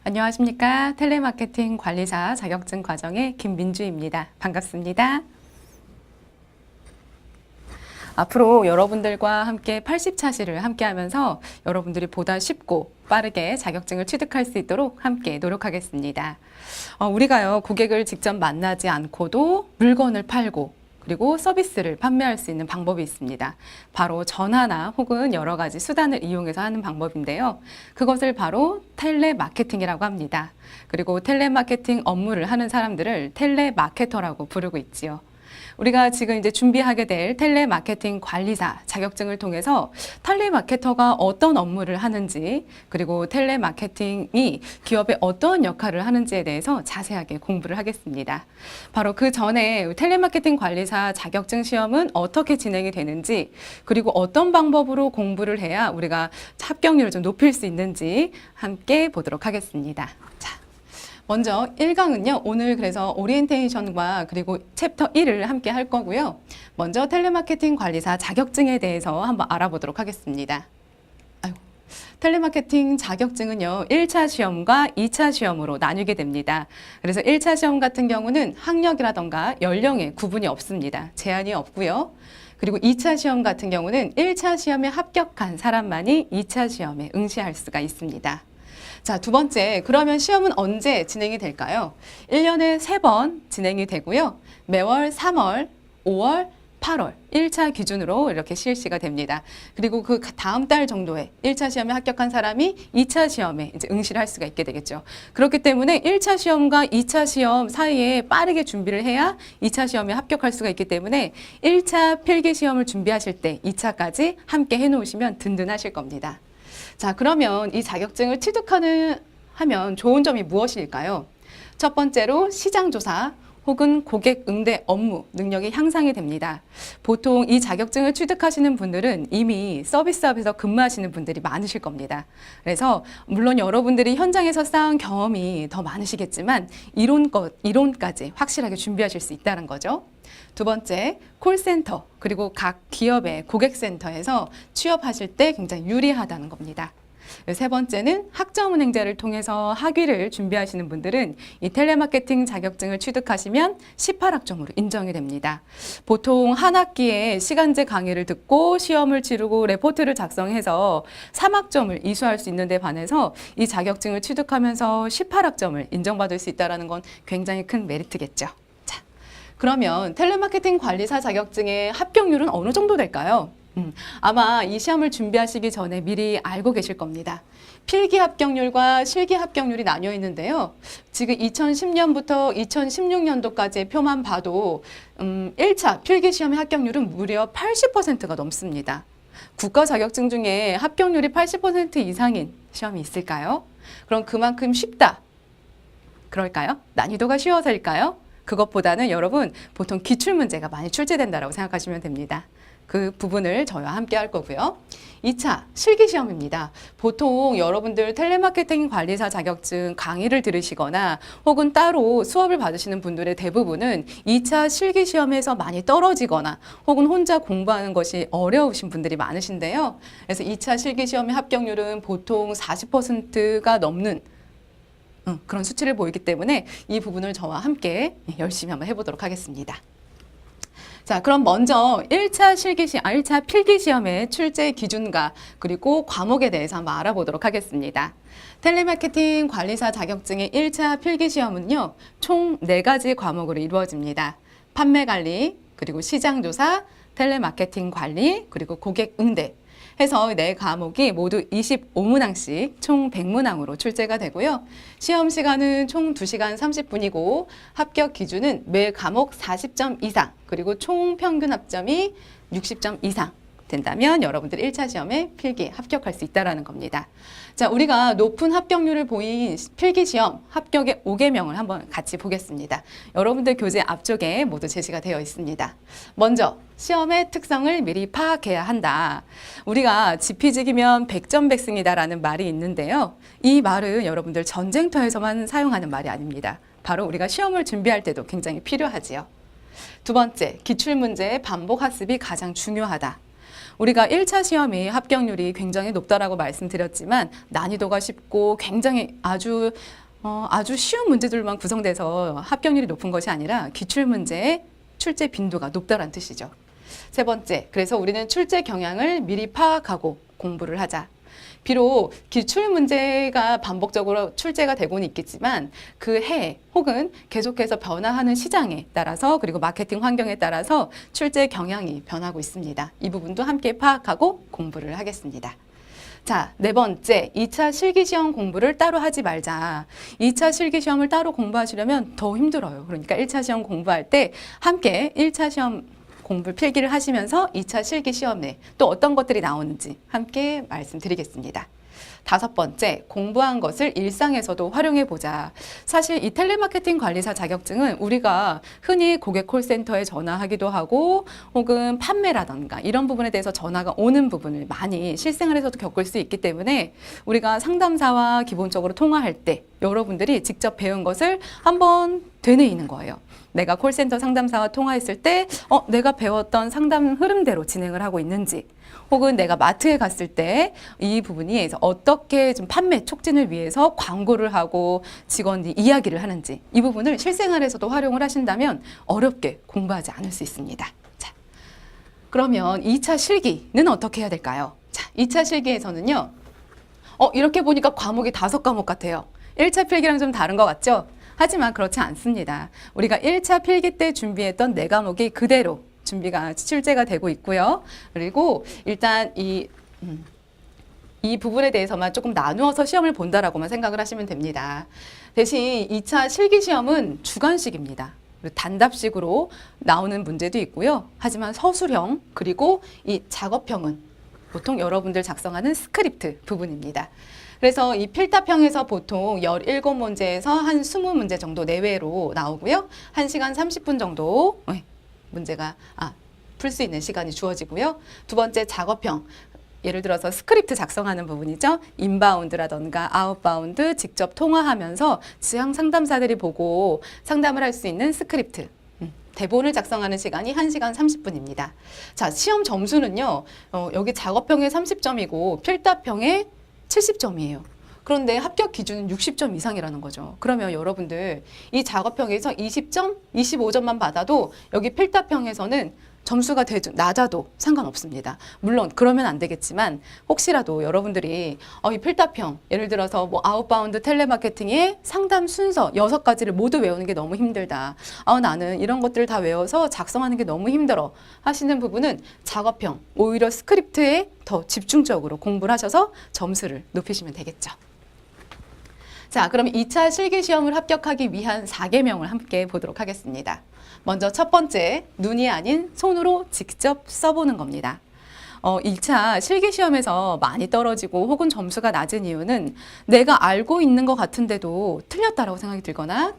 안녕하십니까. 텔레마케팅 관리사 자격증 과정의 김민주입니다. 반갑습니다. 앞으로 여러분들과 함께 80차시를 함께 하면서 여러분들이 보다 쉽고 빠르게 자격증을 취득할 수 있도록 함께 노력하겠습니다. 우리가요, 고객을 직접 만나지 않고도 물건을 팔고 그리고 서비스를 판매할 수 있는 방법이 있습니다. 바로 전화나 혹은 여러 가지 수단을 이용해서 하는 방법인데요. 그것을 바로 텔레마케팅이라고 합니다. 그리고 텔레마케팅 업무를 하는 사람들을 텔레마케터라고 부르고 있지요. 우리가 지금 이제 준비하게 될 텔레마케팅 관리사 자격증을 통해서 텔레마케터가 어떤 업무를 하는지, 그리고 텔레마케팅이 기업에 어떤 역할을 하는지에 대해서 자세하게 공부를 하겠습니다. 바로 그 전에 텔레마케팅 관리사 자격증 시험은 어떻게 진행이 되는지, 그리고 어떤 방법으로 공부를 해야 우리가 합격률을 좀 높일 수 있는지 함께 보도록 하겠습니다. 자, 먼저 1강은요, 오늘 그래서 오리엔테이션과 그리고 챕터 1을 함께 할 거고요. 먼저 텔레마케팅 관리사 자격증에 대해서 한번 알아보도록 하겠습니다. 텔레마케팅 자격증은요, 1차 시험과 2차 시험으로 나뉘게 됩니다. 그래서 1차 시험 같은 경우는 학력이라던가 연령에 구분이 없습니다. 제한이 없고요. 그리고 2차 시험 같은 경우는 1차 시험에 합격한 사람만이 2차 시험에 응시할 수가 있습니다. 자, 두 번째, 그러면 시험은 언제 진행이 될까요? 1년에 3번 진행이 되고요. 매월 3월, 5월, 8월 1차 기준으로 이렇게 실시가 됩니다. 그리고 그 다음 달 정도에 1차 시험에 합격한 사람이 2차 시험에 이제 응시를 할 수가 있게 되겠죠. 그렇기 때문에 1차 시험과 2차 시험 사이에 빠르게 준비를 해야 2차 시험에 합격할 수가 있기 때문에 1차 필기 시험을 준비하실 때 2차까지 함께 해놓으시면 든든하실 겁니다. 자, 그러면 이 자격증을 하면 좋은 점이 무엇일까요? 첫 번째로 시장조사 혹은 고객 응대 업무 능력이 향상이 됩니다. 보통 이 자격증을 취득하시는 분들은 이미 서비스업에서 근무하시는 분들이 많으실 겁니다. 그래서 물론 여러분들이 현장에서 쌓은 경험이 더 많으시겠지만 이론까지 확실하게 준비하실 수 있다는 거죠. 두 번째, 콜센터 그리고 각 기업의 고객센터에서 취업하실 때 굉장히 유리하다는 겁니다. 세 번째는 학점은행제를 통해서 학위를 준비하시는 분들은 이 텔레마케팅 자격증을 취득하시면 18학점으로 인정이 됩니다. 보통 한 학기에 시간제 강의를 듣고 시험을 치르고 레포트를 작성해서 3학점을 이수할 수 있는 데 반해서 이 자격증을 취득하면서 18학점을 인정받을 수 있다는 건 굉장히 큰 메리트겠죠. 자, 그러면 텔레마케팅 관리사 자격증의 합격률은 어느 정도 될까요? 아마 이 시험을 준비하시기 전에 미리 알고 계실 겁니다. 필기 합격률과 실기 합격률이 나뉘어 있는데요. 지금 2010년부터 2016년도까지의 표만 봐도 1차 필기 시험의 합격률은 무려 80%가 넘습니다. 국가 자격증 중에 합격률이 80% 이상인 시험이 있을까요? 그럼 그만큼 쉽다. 그럴까요? 난이도가 쉬워서일까요? 그것보다는 여러분 보통 기출문제가 많이 출제된다고 생각하시면 됩니다. 그 부분을 저희와 함께 할 거고요. 2차 실기시험입니다. 보통 여러분들 텔레마케팅 관리사 자격증 강의를 들으시거나 혹은 따로 수업을 받으시는 분들의 대부분은 2차 실기시험에서 많이 떨어지거나 혹은 혼자 공부하는 것이 어려우신 분들이 많으신데요. 그래서 2차 실기시험의 합격률은 보통 40%가 넘는 그런 수치를 보이기 때문에 이 부분을 저와 함께 열심히 한번 해보도록 하겠습니다. 자, 그럼 먼저 1차 필기시험의 출제 기준과 그리고 과목에 대해서 한번 알아보도록 하겠습니다. 텔레마케팅 관리사 자격증의 1차 필기시험은요, 총 4가지 과목으로 이루어집니다. 판매관리, 그리고 시장조사, 텔레마케팅 관리, 그리고 고객 응대. 해서 4과목이 모두 25문항씩 총 100문항으로 출제가 되고요. 시험 시간은 총 2시간 30분이고 합격 기준은 매 과목 40점 이상 그리고 총 평균 합점이 60점 이상 된다면 여러분들 1차 시험에 필기 합격할 수 있다는 겁니다. 자, 우리가 높은 합격률을 보인 필기시험 합격의 5개명을 한번 같이 보겠습니다. 여러분들 교재 앞쪽에 모두 제시가 되어 있습니다. 먼저 시험의 특성을 미리 파악해야 한다. 우리가 지피지기면 백전백승이다라는 말이 있는데요. 이 말은 여러분들 전쟁터에서만 사용하는 말이 아닙니다. 바로 우리가 시험을 준비할 때도 굉장히 필요하지요. 두 번째, 기출문제의 반복 학습이 가장 중요하다. 우리가 1차 시험이 합격률이 굉장히 높다라고 말씀드렸지만 난이도가 쉽고 굉장히 아주 쉬운 문제들만 구성돼서 합격률이 높은 것이 아니라 기출문제의 출제 빈도가 높다는 뜻이죠. 세 번째, 그래서 우리는 출제 경향을 미리 파악하고 공부를 하자. 비록 기출 문제가 반복적으로 출제가 되고는 있겠지만 그 해 혹은 계속해서 변화하는 시장에 따라서 그리고 마케팅 환경에 따라서 출제 경향이 변하고 있습니다. 이 부분도 함께 파악하고 공부를 하겠습니다. 자, 네 번째, 2차 실기시험 공부를 따로 하지 말자. 2차 실기시험을 따로 공부하시려면 더 힘들어요. 그러니까 1차 시험 공부할 때 함께 1차 시험 공부 필기를 하시면서 2차 실기 시험에 또 어떤 것들이 나오는지 함께 말씀드리겠습니다. 다섯 번째, 공부한 것을 일상에서도 활용해 보자. 사실 이 텔레마케팅 관리사 자격증은 우리가 흔히 고객 콜센터에 전화하기도 하고 혹은 판매라던가 이런 부분에 대해서 전화가 오는 부분을 많이 실생활에서도 겪을 수 있기 때문에 우리가 상담사와 기본적으로 통화할 때 여러분들이 직접 배운 것을 한번 되뇌이는 거예요. 내가 콜센터 상담사와 통화했을 때 내가 배웠던 상담 흐름대로 진행을 하고 있는지 혹은 내가 마트에 갔을 때 이 부분이 어떻게 좀 판매 촉진을 위해서 광고를 하고 직원이 이야기를 하는지 이 부분을 실생활에서도 활용을 하신다면 어렵게 공부하지 않을 수 있습니다. 자, 그러면 2차 실기는 어떻게 해야 될까요? 자, 2차 실기에서는요. 이렇게 보니까 과목이 5과목 같아요. 1차 필기랑 좀 다른 것 같죠? 하지만 그렇지 않습니다. 우리가 1차 필기 때 준비했던 4과목이 그대로 준비가 출제가 되고 있고요. 그리고 일단 이 부분에 대해서만 조금 나누어서 시험을 본다라고만 생각을 하시면 됩니다. 대신 2차 실기시험은 주관식입니다. 단답식으로 나오는 문제도 있고요. 하지만 서술형 그리고 이 작업형은 보통 여러분들 작성하는 스크립트 부분입니다. 그래서 이 필답형에서 보통 17문제에서 한 20문제 정도 내외로 나오고요. 1시간 30분 정도 문제가 풀 수 있는 시간이 주어지고요. 두 번째 작업형, 예를 들어서 스크립트 작성하는 부분이죠. 인바운드라던가 아웃바운드 직접 통화하면서 지향 상담사들이 보고 상담을 할 수 있는 스크립트. 대본을 작성하는 시간이 1시간 30분입니다. 자, 시험 점수는요. 여기 작업형에 30점이고 필답형에 70점이에요. 그런데 합격 기준은 60점 이상이라는 거죠. 그러면 여러분들 이 작업형에서 20점, 25점만 받아도 여기 필답형에서는 점수가 낮아도 상관없습니다. 물론 그러면 안 되겠지만 혹시라도 여러분들이 이 필답형, 예를 들어서 뭐 아웃바운드 텔레마케팅의 상담 순서 6가지를 모두 외우는 게 너무 힘들다. 나는 이런 것들을 다 외워서 작성하는 게 너무 힘들어 하시는 부분은 작업형, 오히려 스크립트에 더 집중적으로 공부를 하셔서 점수를 높이시면 되겠죠. 자, 그럼 2차 실기시험을 합격하기 위한 4계명을 함께 보도록 하겠습니다. 먼저 첫 번째, 눈이 아닌 손으로 직접 써보는 겁니다. 1차 실기시험에서 많이 떨어지고 혹은 점수가 낮은 이유는 내가 알고 있는 것 같은데도 틀렸다라고 생각이 들거나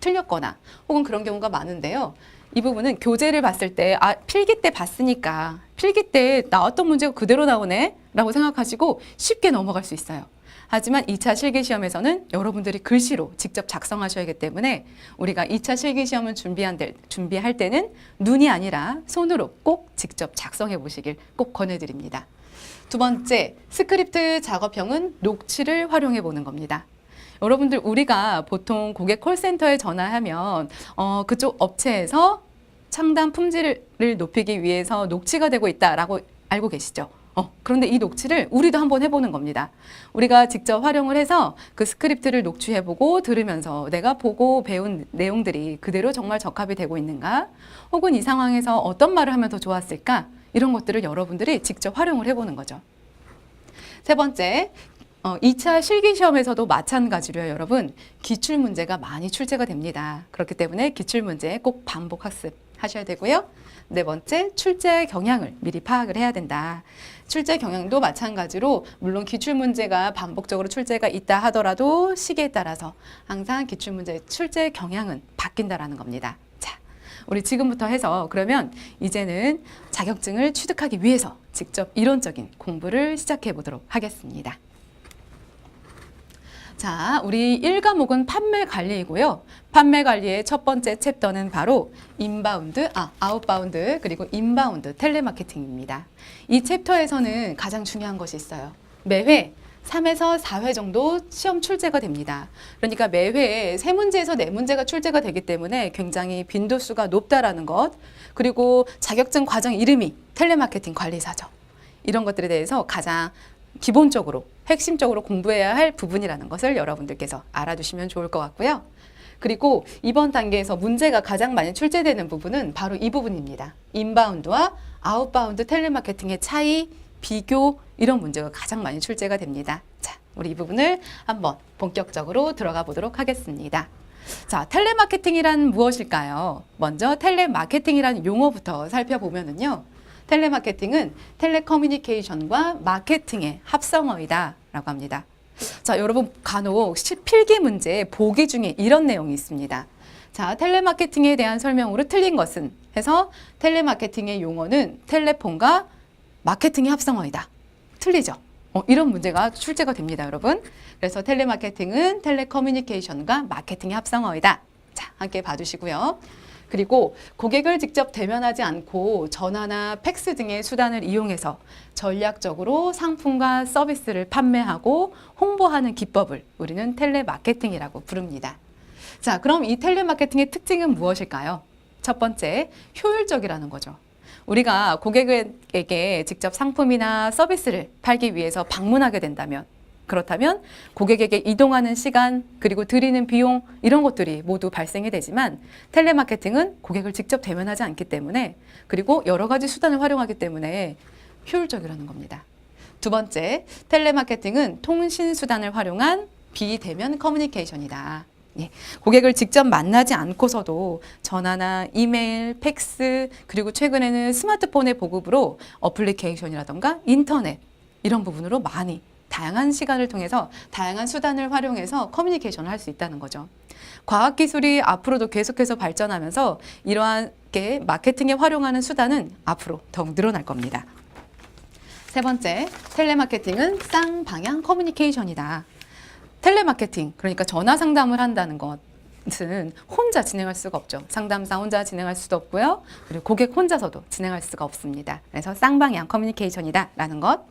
틀렸거나 혹은 그런 경우가 많은데요. 이 부분은 교재를 봤을 때 필기 때 봤으니까 필기 때 나왔던 문제가 그대로 나오네 라고 생각하시고 쉽게 넘어갈 수 있어요. 하지만 2차 실기시험에서는 여러분들이 글씨로 직접 작성하셔야 하기 때문에 우리가 2차 실기시험을 준비할 때는 눈이 아니라 손으로 꼭 직접 작성해 보시길 꼭 권해드립니다. 두 번째, 스크립트 작업형은 녹취를 활용해 보는 겁니다. 여러분들 우리가 보통 고객 콜센터에 전화하면 그쪽 업체에서 상담 품질을 높이기 위해서 녹취가 되고 있다라고 알고 계시죠? 그런데 이 녹취를 우리도 한번 해보는 겁니다. 우리가 직접 활용을 해서 그 스크립트를 녹취해보고 들으면서 내가 보고 배운 내용들이 그대로 정말 적합이 되고 있는가? 혹은 이 상황에서 어떤 말을 하면 더 좋았을까? 이런 것들을 여러분들이 직접 활용을 해보는 거죠. 세 번째, 2차 실기시험에서도 마찬가지로요, 여러분. 기출문제가 많이 출제가 됩니다. 그렇기 때문에 기출문제 꼭 반복 학습하셔야 되고요. 네 번째, 출제 경향을 미리 파악을 해야 된다. 출제 경향도 마찬가지로 물론 기출문제가 반복적으로 출제가 있다 하더라도 시기에 따라서 항상 기출문제 출제 경향은 바뀐다라는 겁니다. 자, 우리 지금부터 해서 그러면 이제는 자격증을 취득하기 위해서 직접 이론적인 공부를 시작해 보도록 하겠습니다. 자, 우리 1과목은 판매 관리이고요. 판매 관리의 첫 번째 챕터는 바로 아웃바운드, 그리고 인바운드 텔레마케팅입니다. 이 챕터에서는 가장 중요한 것이 있어요. 매회 3에서 4회 정도 시험 출제가 됩니다. 그러니까 매회에 3문제에서 4문제가 출제가 되기 때문에 굉장히 빈도수가 높다라는 것, 그리고 자격증 과정 이름이 텔레마케팅 관리사죠. 이런 것들에 대해서 가장 기본적으로 핵심적으로 공부해야 할 부분이라는 것을 여러분들께서 알아두시면 좋을 것 같고요. 그리고 이번 단계에서 문제가 가장 많이 출제되는 부분은 바로 이 부분입니다. 인바운드와 아웃바운드 텔레마케팅의 차이, 비교, 이런 문제가 가장 많이 출제가 됩니다. 자, 우리 이 부분을 한번 본격적으로 들어가 보도록 하겠습니다. 자, 텔레마케팅이란 무엇일까요? 먼저 텔레마케팅이라는 용어부터 살펴보면은요. 텔레마케팅은 텔레커뮤니케이션과 마케팅의 합성어이다 라고 합니다. 자, 여러분 간혹 필기 문제 보기 중에 이런 내용이 있습니다. 자, 텔레마케팅에 대한 설명으로 틀린 것은 해서 텔레마케팅의 용어는 텔레폰과 마케팅의 합성어이다. 틀리죠? 이런 문제가 출제가 됩니다, 여러분. 그래서 텔레마케팅은 텔레커뮤니케이션과 마케팅의 합성어이다. 자, 함께 봐주시고요. 그리고 고객을 직접 대면하지 않고 전화나 팩스 등의 수단을 이용해서 전략적으로 상품과 서비스를 판매하고 홍보하는 기법을 우리는 텔레마케팅이라고 부릅니다. 자, 그럼 이 텔레마케팅의 특징은 무엇일까요? 첫 번째, 효율적이라는 거죠. 우리가 고객에게 직접 상품이나 서비스를 팔기 위해서 방문하게 된다면, 그렇다면 고객에게 이동하는 시간, 그리고 들이는 비용, 이런 것들이 모두 발생이 되지만 텔레마케팅은 고객을 직접 대면하지 않기 때문에, 그리고 여러 가지 수단을 활용하기 때문에 효율적이라는 겁니다. 두 번째, 텔레마케팅은 통신 수단을 활용한 비대면 커뮤니케이션이다. 예, 고객을 직접 만나지 않고서도 전화나 이메일, 팩스, 그리고 최근에는 스마트폰의 보급으로 어플리케이션이라던가 인터넷, 이런 부분으로 많이 다양한 시간을 통해서 다양한 수단을 활용해서 커뮤니케이션을 할 수 있다는 거죠. 과학기술이 앞으로도 계속해서 발전하면서 이러한 게 마케팅에 활용하는 수단은 앞으로 더욱 늘어날 겁니다. 세 번째, 텔레마케팅은 쌍방향 커뮤니케이션이다. 텔레마케팅, 그러니까 전화 상담을 한다는 것은 혼자 진행할 수가 없죠. 상담사 혼자 진행할 수도 없고요. 그리고 고객 혼자서도 진행할 수가 없습니다. 그래서 쌍방향 커뮤니케이션이다라는 것.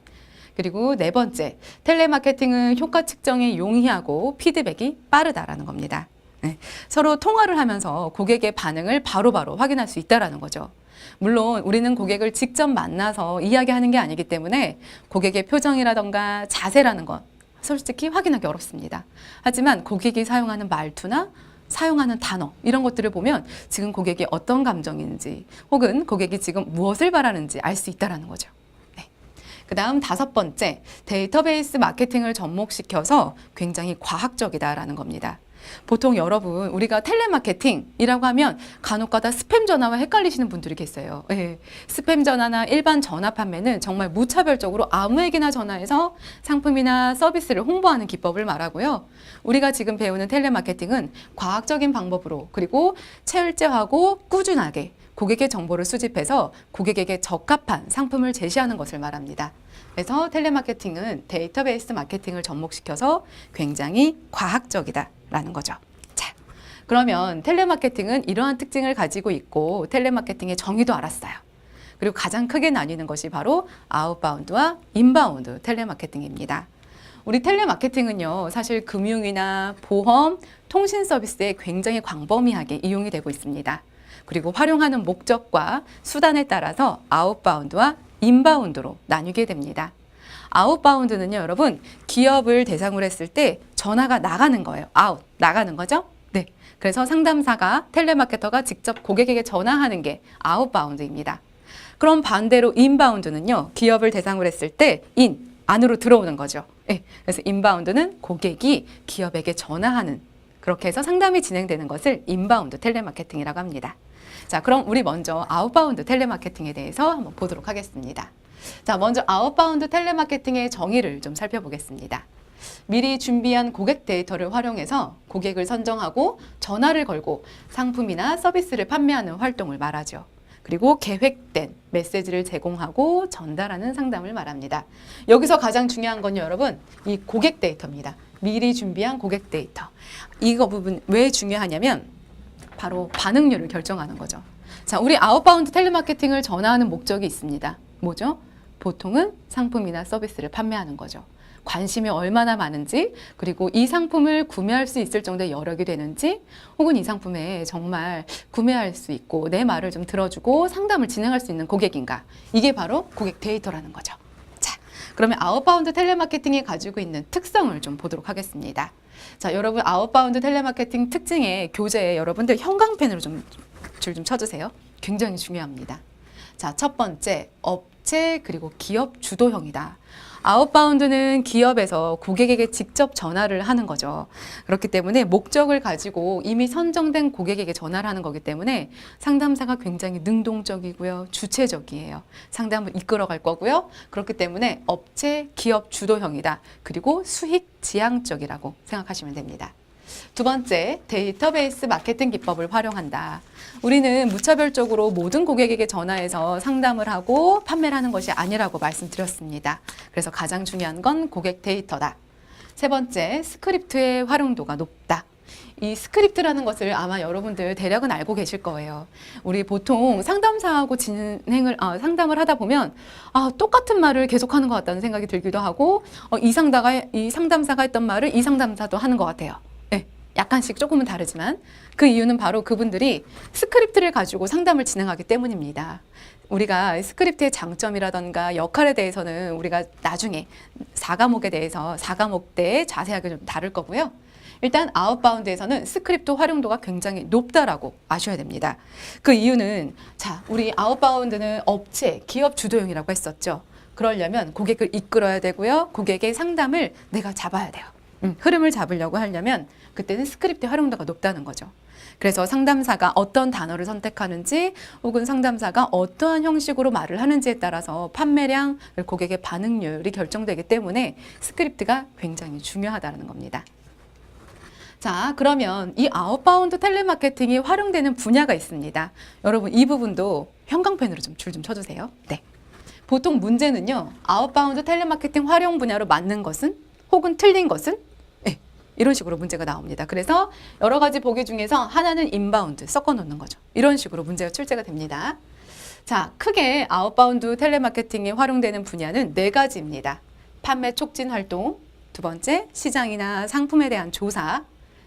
그리고 네 번째, 텔레마케팅은 효과 측정이 용이하고 피드백이 빠르다라는 겁니다. 네, 서로 통화를 하면서 고객의 반응을 바로바로 확인할 수 있다는 거죠. 물론 우리는 고객을 직접 만나서 이야기하는 게 아니기 때문에 고객의 표정이라던가 자세라는 것 솔직히 확인하기 어렵습니다. 하지만 고객이 사용하는 말투나 사용하는 단어, 이런 것들을 보면 지금 고객이 어떤 감정인지 혹은 고객이 지금 무엇을 바라는지 알 수 있다는 거죠. 그 다음 다섯 번째, 데이터베이스 마케팅을 접목시켜서 굉장히 과학적이다라는 겁니다. 보통 여러분, 우리가 텔레마케팅이라고 하면 간혹가다 스팸 전화와 헷갈리시는 분들이 계세요. 네. 스팸 전화나 일반 전화 판매는 정말 무차별적으로 아무에게나 전화해서 상품이나 서비스를 홍보하는 기법을 말하고요. 우리가 지금 배우는 텔레마케팅은 과학적인 방법으로, 그리고 철저하고 꾸준하게 고객의 정보를 수집해서 고객에게 적합한 상품을 제시하는 것을 말합니다. 그래서 텔레마케팅은 데이터베이스 마케팅을 접목시켜서 굉장히 과학적이다라는 거죠. 자, 그러면 텔레마케팅은 이러한 특징을 가지고 있고 텔레마케팅의 정의도 알았어요. 그리고 가장 크게 나뉘는 것이 바로 아웃바운드와 인바운드 텔레마케팅입니다. 우리 텔레마케팅은요, 사실 금융이나 보험, 통신 서비스에 굉장히 광범위하게 이용이 되고 있습니다. 그리고 활용하는 목적과 수단에 따라서 아웃바운드와 인바운드로 나뉘게 됩니다. 아웃바운드는요, 여러분, 기업을 대상으로 했을 때 전화가 나가는 거예요. 아웃, 나가는 거죠? 네. 그래서 상담사가, 텔레마케터가 직접 고객에게 전화하는 게 아웃바운드입니다. 그럼 반대로 인바운드는요, 기업을 대상으로 했을 때 안으로 들어오는 거죠. 네. 그래서 인바운드는 고객이 기업에게 전화하는, 그렇게 해서 상담이 진행되는 것을 인바운드 텔레마케팅이라고 합니다. 자, 그럼 우리 먼저 아웃바운드 텔레마케팅에 대해서 한번 보도록 하겠습니다. 자, 먼저 아웃바운드 텔레마케팅의 정의를 좀 살펴보겠습니다. 미리 준비한 고객 데이터를 활용해서 고객을 선정하고 전화를 걸고 상품이나 서비스를 판매하는 활동을 말하죠. 그리고 계획된 메시지를 제공하고 전달하는 상담을 말합니다. 여기서 가장 중요한 건 여러분, 이 고객 데이터입니다. 미리 준비한 고객 데이터. 이거 부분 왜 중요하냐면 바로 반응률을 결정하는 거죠. 자, 우리 아웃바운드 텔레마케팅을 전화하는 목적이 있습니다. 뭐죠? 보통은 상품이나 서비스를 판매하는 거죠. 관심이 얼마나 많은지, 그리고 이 상품을 구매할 수 있을 정도의 여력이 되는지, 혹은 이 상품에 정말 구매할 수 있고 내 말을 좀 들어주고 상담을 진행할 수 있는 고객인가. 이게 바로 고객 데이터라는 거죠. 자, 그러면 아웃바운드 텔레마케팅이 가지고 있는 특성을 좀 보도록 하겠습니다. 자, 여러분 아웃바운드 텔레마케팅 특징의 교재에 여러분들 형광펜으로 좀 줄 좀 쳐주세요. 굉장히 중요합니다. 자, 첫 번째, 업체 그리고 기업 주도형이다. 아웃바운드는 기업에서 고객에게 직접 전화를 하는 거죠. 그렇기 때문에 목적을 가지고 이미 선정된 고객에게 전화를 하는 거기 때문에 상담사가 굉장히 능동적이고요. 주체적이에요. 상담을 이끌어갈 거고요. 그렇기 때문에 업체, 기업 주도형이다. 그리고 수익 지향적이라고 생각하시면 됩니다. 두 번째, 데이터베이스 마케팅 기법을 활용한다. 우리는 무차별적으로 모든 고객에게 전화해서 상담을 하고 판매를 하는 것이 아니라고 말씀드렸습니다. 그래서 가장 중요한 건 고객 데이터다. 세 번째, 스크립트의 활용도가 높다. 이 스크립트라는 것을 아마 여러분들 대략은 알고 계실 거예요. 우리 보통 상담사하고 상담을 하다 보면 똑같은 말을 계속하는 것 같다는 생각이 들기도 하고 이 상담사가 했던 말을 이 상담사도 하는 것 같아요. 약간씩 조금은 다르지만 그 이유는 바로 그분들이 스크립트를 가지고 상담을 진행하기 때문입니다. 우리가 스크립트의 장점이라던가 역할에 대해서는 우리가 나중에 4과목 때 자세하게 좀 다룰 거고요. 일단 아웃바운드에서는 스크립트 활용도가 굉장히 높다라고 아셔야 됩니다. 그 이유는 자, 우리 아웃바운드는 업체, 기업 주도형이라고 했었죠. 그러려면 고객을 이끌어야 되고요. 고객의 상담을 내가 잡아야 돼요. 흐름을 잡으려고 하려면 그때는 스크립트 활용도가 높다는 거죠. 그래서 상담사가 어떤 단어를 선택하는지 혹은 상담사가 어떠한 형식으로 말을 하는지에 따라서 판매량, 고객의 반응률이 결정되기 때문에 스크립트가 굉장히 중요하다는 겁니다. 자, 그러면 이 아웃바운드 텔레마케팅이 활용되는 분야가 있습니다. 여러분 이 부분도 형광펜으로 좀 줄 좀 쳐주세요. 네. 보통 문제는요. 아웃바운드 텔레마케팅 활용 분야로 맞는 것은 혹은 틀린 것은 이런 식으로 문제가 나옵니다. 그래서 여러 가지 보기 중에서 하나는 인바운드 섞어 놓는 거죠. 이런 식으로 문제가 출제가 됩니다. 자, 크게 아웃바운드 텔레마케팅이 활용되는 분야는 4가지입니다. 판매 촉진 활동, 두 번째 시장이나 상품에 대한 조사,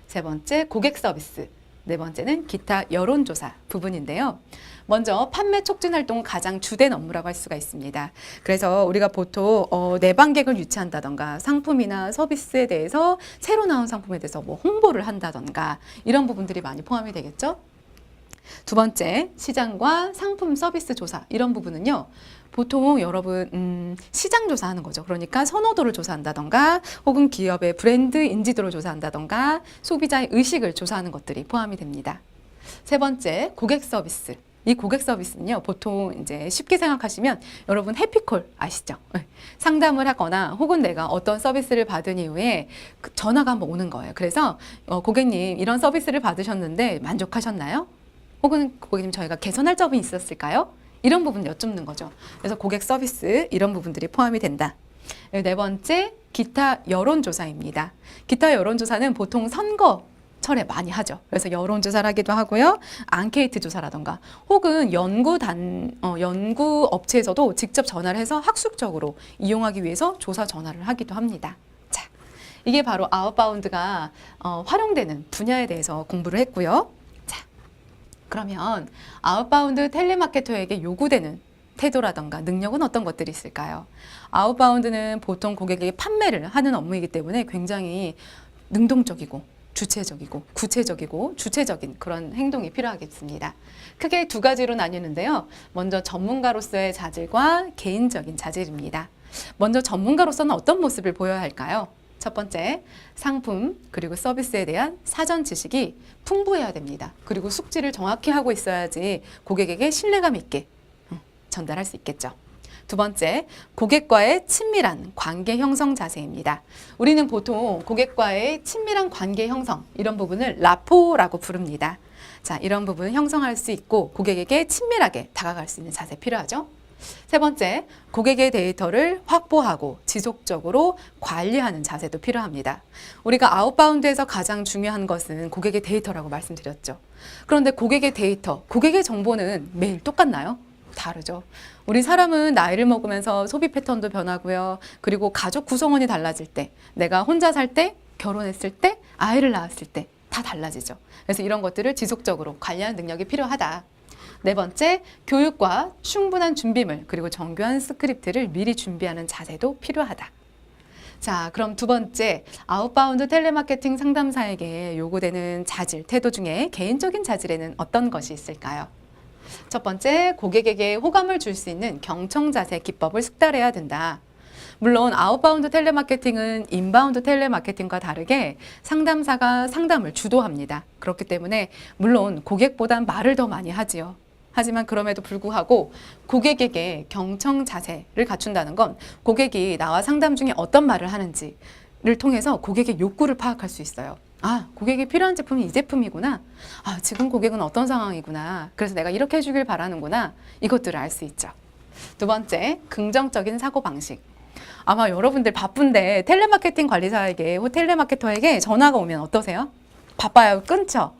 세 번째 고객 서비스, 네 번째는 기타 여론조사 부분인데요. 먼저 판매 촉진 활동은 가장 주된 업무라고 할 수가 있습니다. 그래서 우리가 보통 내방객을 유치한다던가 상품이나 서비스에 대해서 새로 나온 상품에 대해서 뭐 홍보를 한다던가 이런 부분들이 많이 포함이 되겠죠. 두 번째, 시장과 상품 서비스 조사 이런 부분은요. 보통 여러분 시장 조사하는 거죠. 그러니까 선호도를 조사한다던가 혹은 기업의 브랜드 인지도를 조사한다던가 소비자의 의식을 조사하는 것들이 포함이 됩니다. 세 번째, 고객 서비스. 이 고객 서비스는요, 보통 이제 쉽게 생각하시면 여러분 해피콜 아시죠? 상담을 하거나 혹은 내가 어떤 서비스를 받은 이후에 전화가 한번 오는 거예요. 그래서 고객님 이런 서비스를 받으셨는데 만족하셨나요? 혹은 고객님 저희가 개선할 점이 있었을까요? 이런 부분을 여쭙는 거죠. 그래서 고객 서비스 이런 부분들이 포함이 된다. 네 번째, 기타 여론조사입니다. 기타 여론조사는 보통 선거철에 많이 하죠. 그래서 여론조사를 하기도 하고요. 앙케이트 조사라던가 혹은 연구 업체에서도 직접 전화를 해서 학술적으로 이용하기 위해서 조사 전화를 하기도 합니다. 자, 이게 바로 아웃바운드가 활용되는 분야에 대해서 공부를 했고요. 그러면 아웃바운드 텔레마케터에게 요구되는 태도라던가 능력은 어떤 것들이 있을까요? 아웃바운드는 보통 고객에게 판매를 하는 업무이기 때문에 굉장히 능동적이고 주체적이고 구체적이고 주체적인 그런 행동이 필요하겠습니다. 크게 2가지로 나뉘는데요. 먼저 전문가로서의 자질과 개인적인 자질입니다. 먼저 전문가로서는 어떤 모습을 보여야 할까요? 첫 번째, 상품 그리고 서비스에 대한 사전 지식이 풍부해야 됩니다. 그리고 숙지를 정확히 하고 있어야지 고객에게 신뢰감 있게 전달할 수 있겠죠. 두 번째, 고객과의 친밀한 관계 형성 자세입니다. 우리는 보통 고객과의 친밀한 관계 형성 이런 부분을 라포라고 부릅니다. 자, 이런 부분을 형성할 수 있고 고객에게 친밀하게 다가갈 수 있는 자세 필요하죠. 세 번째, 고객의 데이터를 확보하고 지속적으로 관리하는 자세도 필요합니다. 우리가 아웃바운드에서 가장 중요한 것은 고객의 데이터라고 말씀드렸죠. 그런데 고객의 데이터, 고객의 정보는 매일 똑같나요? 다르죠. 우리 사람은 나이를 먹으면서 소비 패턴도 변하고요. 그리고 가족 구성원이 달라질 때, 내가 혼자 살 때, 결혼했을 때, 아이를 낳았을 때 다 달라지죠. 그래서 이런 것들을 지속적으로 관리하는 능력이 필요하다. 네 번째, 교육과 충분한 준비물 그리고 정교한 스크립트를 미리 준비하는 자세도 필요하다. 자, 그럼 두 번째, 아웃바운드 텔레마케팅 상담사에게 요구되는 자질, 태도 중에 개인적인 자질에는 어떤 것이 있을까요? 첫 번째, 고객에게 호감을 줄 수 있는 경청 자세 기법을 숙달해야 된다. 물론 아웃바운드 텔레마케팅은 인바운드 텔레마케팅과 다르게 상담사가 상담을 주도합니다. 그렇기 때문에 물론 고객보단 말을 더 많이 하지요. 하지만 그럼에도 불구하고 고객에게 경청 자세를 갖춘다는 건 고객이 나와 상담 중에 어떤 말을 하는지를 통해서 고객의 욕구를 파악할 수 있어요. 아, 고객이 필요한 제품이 이 제품이구나. 아, 지금 고객은 어떤 상황이구나. 그래서 내가 이렇게 해주길 바라는구나. 이것들을 알 수 있죠. 두 번째, 긍정적인 사고방식. 아마 여러분들 바쁜데 텔레마케팅 관리사에게, 텔레마케터에게 전화가 오면 어떠세요? 바빠요. 끊죠?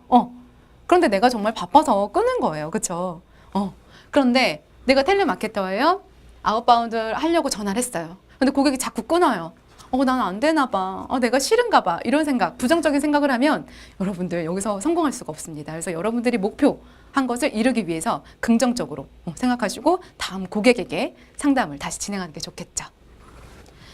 그런데 내가 정말 바빠서 끊는 거예요. 그렇죠? 그런데 내가 텔레마케터예요. 아웃바운드 하려고 전화를 했어요. 근데 고객이 자꾸 끊어요. 난 안 되나 봐. 내가 싫은가 봐. 이런 생각, 부정적인 생각을 하면 여러분들 여기서 성공할 수가 없습니다. 그래서 여러분들이 목표한 것을 이루기 위해서 긍정적으로 생각하시고 다음 고객에게 상담을 다시 진행하는 게 좋겠죠.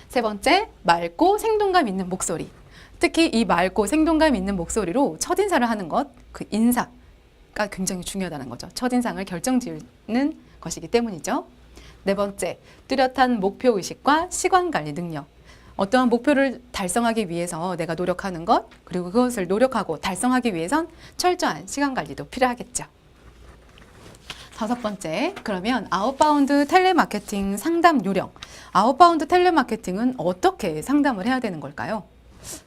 세 번째, 맑고 생동감 있는 목소리. 특히 이 맑고 생동감 있는 목소리로 첫인사를 하는 것, 그 인사가 굉장히 중요하다는 거죠. 첫인상을 결정지는 것이기 때문이죠. 네 번째, 뚜렷한 목표의식과 시간관리 능력. 어떠한 목표를 달성하기 위해서 내가 노력하는 것, 그리고 그것을 노력하고 달성하기 위해선 철저한 시간관리도 필요하겠죠. 다섯 번째, 그러면 아웃바운드 텔레마케팅 상담 요령. 아웃바운드 텔레마케팅은 어떻게 상담을 해야 되는 걸까요?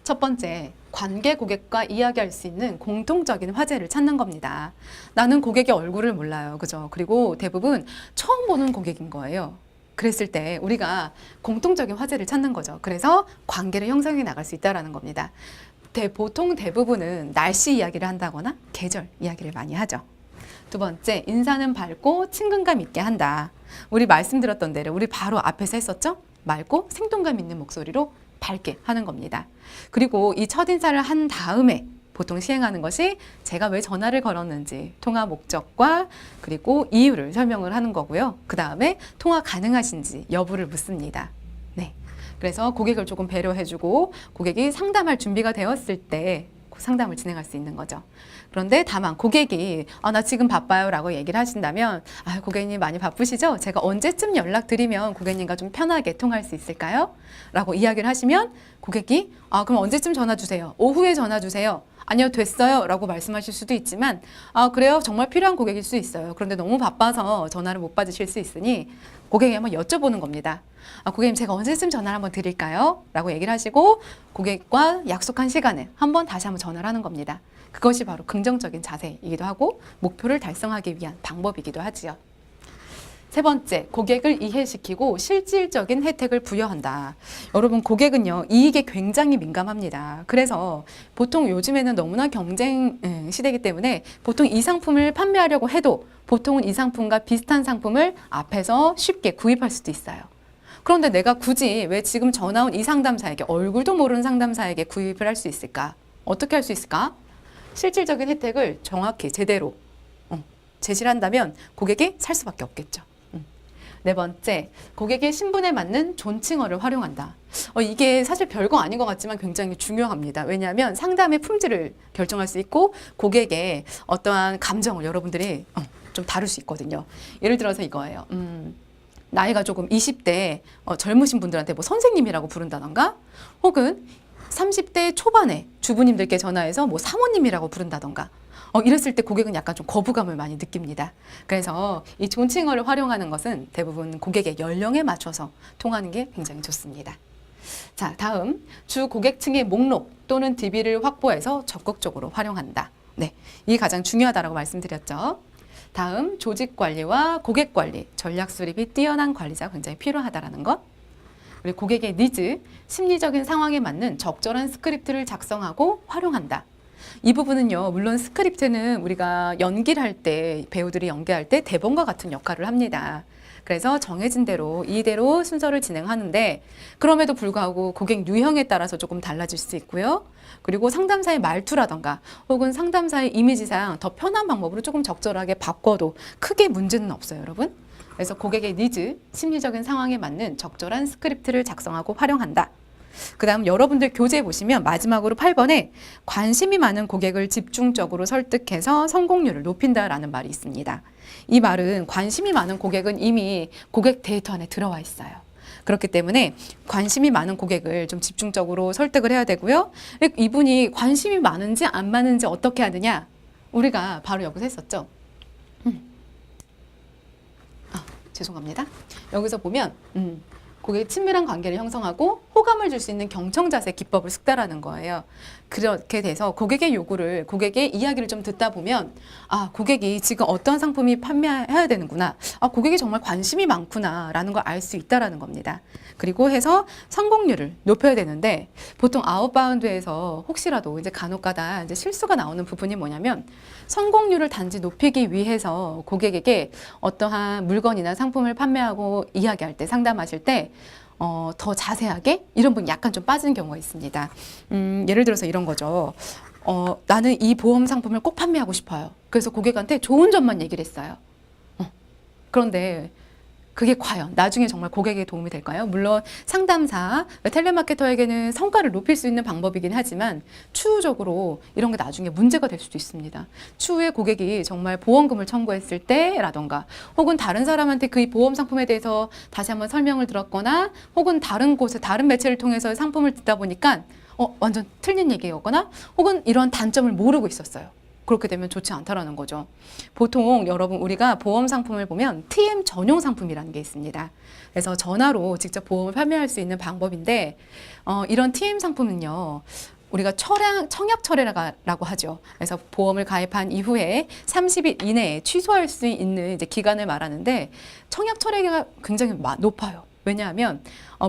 첫 번째, 관계 고객과 이야기할 수 있는 공통적인 화제를 찾는 겁니다. 나는 고객의 얼굴을 몰라요. 그죠? 그리고 대부분 처음 보는 고객인 거예요. 그랬을 때 우리가 공통적인 화제를 찾는 거죠. 그래서 관계를 형성해 나갈 수 있다는 겁니다. 보통 대부분은 날씨 이야기를 한다거나 계절 이야기를 많이 하죠. 두 번째, 인사는 밝고 친근감 있게 한다. 우리 말씀드렸던 대로 우리 바로 앞에서 했었죠? 맑고 생동감 있는 목소리로 밝게 하는 겁니다. 그리고 이 첫인사를 한 다음에 보통 시행하는 것이 제가 왜 전화를 걸었는지 통화 목적과 그리고 이유를 설명을 하는 거고요. 그 다음에 통화 가능하신지 여부를 묻습니다. 네. 그래서 고객을 조금 배려해주고 고객이 상담할 준비가 되었을 때 상담을 진행할 수 있는 거죠. 그런데 다만 고객이 나 지금 바빠요 라고 얘기를 하신다면 고객님 많이 바쁘시죠? 제가 언제쯤 연락드리면 고객님과 좀 편하게 통화할 수 있을까요? 라고 이야기를 하시면 고객이 그럼 언제쯤 전화 주세요? 오후에 전화 주세요. 아니요, 됐어요 라고 말씀하실 수도 있지만 그래요? 정말 필요한 고객일 수 있어요. 그런데 너무 바빠서 전화를 못 받으실 수 있으니 고객이 한번 여쭤보는 겁니다. 고객님 제가 언제쯤 전화를 한번 드릴까요? 라고 얘기를 하시고 고객과 약속한 시간에 다시 한번 전화를 하는 겁니다. 그것이 바로 긍정적인 자세이기도 하고 목표를 달성하기 위한 방법이기도 하지요. 세 번째, 고객을 이해시키고 실질적인 혜택을 부여한다. 여러분, 고객은요, 이익에 굉장히 민감합니다. 그래서 보통 요즘에는 너무나 경쟁 시대이기 때문에 보통 이 상품을 판매하려고 해도 보통은 이 상품과 비슷한 상품을 앞에서 쉽게 구입할 수도 있어요. 그런데 내가 굳이 왜 지금 전화 온 이 상담사에게, 얼굴도 모르는 상담사에게 구입을 할 수 있을까? 어떻게 할 수 있을까? 실질적인 혜택을 정확히 제대로 제시를 한다면 고객이 살 수밖에 없겠죠. 네 번째, 고객의 신분에 맞는 존칭어를 활용한다. 이게 사실 별거 아닌 것 같지만 굉장히 중요합니다. 왜냐하면 상담의 품질을 결정할 수 있고 고객의 어떠한 감정을 여러분들이 좀 다룰 수 있거든요. 예를 들어서 이거예요. 나이가 조금 20대 젊으신 분들한테 뭐 선생님이라고 부른다던가 혹은 30대 초반에 주부님들께 전화해서 뭐 사모님이라고 부른다던가 이랬을 때 고객은 약간 좀 거부감을 많이 느낍니다. 그래서 이 존칭어를 활용하는 것은 대부분 고객의 연령에 맞춰서 통하는 게 굉장히 좋습니다. 자, 다음 주 고객층의 목록 또는 DB를 확보해서 적극적으로 활용한다. 네, 이게 가장 중요하다고 말씀드렸죠. 다음 조직 관리와 고객 관리, 전략 수립이 뛰어난 관리자가 굉장히 필요하다라는 것. 그리고 고객의 니즈, 심리적인 상황에 맞는 적절한 스크립트를 작성하고 활용한다. 이 부분은요, 물론 스크립트는 우리가 연기를 할 때, 배우들이 연기할 때 대본과 같은 역할을 합니다. 그래서 정해진 대로 이대로 순서를 진행하는데, 그럼에도 불구하고 고객 유형에 따라서 조금 달라질 수 있고요. 그리고 상담사의 말투라던가 혹은 상담사의 이미지상 더 편한 방법으로 조금 적절하게 바꿔도 크게 문제는 없어요, 여러분. 그래서 고객의 니즈, 심리적인 상황에 맞는 적절한 스크립트를 작성하고 활용한다. 그 다음 여러분들 교재 보시면 마지막으로 8번에 관심이 많은 고객을 집중적으로 설득해서 성공률을 높인다라는 말이 있습니다. 이 말은 관심이 많은 고객은 이미 고객 데이터 안에 들어와 있어요. 그렇기 때문에 관심이 많은 고객을 좀 집중적으로 설득을 해야 되고요. 이분이 관심이 많은지 안 많은지 어떻게 하느냐? 우리가 바로 여기서 했었죠. 죄송합니다. 여기서 보면 고객의 친밀한 관계를 형성하고 호감을 줄 수 있는 경청자세 기법을 숙달하는 거예요. 그렇게 돼서 고객의 요구를, 고객의 이야기를 좀 듣다 보면 아, 고객이 지금 어떤 상품이 판매해야 되는구나. 아, 고객이 정말 관심이 많구나 라는 걸 알 수 있다라는 겁니다. 그리고 해서 성공률을 높여야 되는데 보통 아웃바운드에서 혹시라도 이제 간혹가다 이제 실수가 나오는 부분이 뭐냐면 성공률을 단지 높이기 위해서 고객에게 어떠한 물건이나 상품을 판매하고 이야기할 때, 상담하실 때 더 자세하게 이런 부분 약간 좀 빠지는 경우가 있습니다. 예를 들어서 이런 거죠. 나는 이 보험 상품을 꼭 판매하고 싶어요. 그래서 고객한테 좋은 점만 얘기를 했어요. 그런데 그게 과연 나중에 정말 고객에게 도움이 될까요? 물론 상담사, 텔레마케터에게는 성과를 높일 수 있는 방법이긴 하지만 추후적으로 이런 게 나중에 문제가 될 수도 있습니다. 추후에 고객이 정말 보험금을 청구했을 때라던가 혹은 다른 사람한테 그 보험 상품에 대해서 다시 한번 설명을 들었거나 혹은 다른 곳에 다른 매체를 통해서 상품을 듣다 보니까 완전 틀린 얘기였거나 혹은 이런 단점을 모르고 있었어요. 그렇게 되면 좋지 않다라는 거죠. 보통 여러분 우리가 보험 상품을 보면 TM 전용 상품이라는 게 있습니다. 그래서 전화로 직접 보험을 판매할 수 있는 방법인데 이런 TM 상품은요. 우리가 청약 철회라고 하죠. 그래서 보험을 가입한 이후에 30일 이내에 취소할 수 있는 이제 기간을 말하는데 청약 철회가 굉장히 높아요. 왜냐하면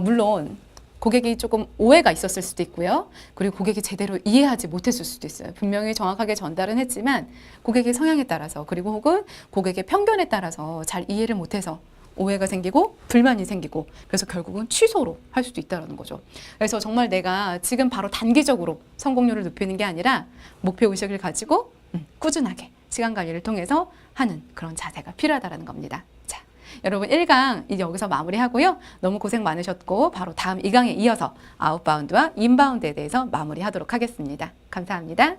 물론 고객이 조금 오해가 있었을 수도 있고요. 그리고 고객이 제대로 이해하지 못했을 수도 있어요. 분명히 정확하게 전달은 했지만 고객의 성향에 따라서 그리고 혹은 고객의 편견에 따라서 잘 이해를 못해서 오해가 생기고 불만이 생기고 그래서 결국은 취소로 할 수도 있다는 거죠. 그래서 정말 내가 지금 바로 단기적으로 성공률을 높이는 게 아니라 목표의식을 가지고 꾸준하게 시간 관리를 통해서 하는 그런 자세가 필요하다는 겁니다. 자, 여러분 1강 이제 여기서 마무리하고요. 너무 고생 많으셨고 바로 다음 2강에 이어서 아웃바운드와 인바운드에 대해서 마무리하도록 하겠습니다. 감사합니다.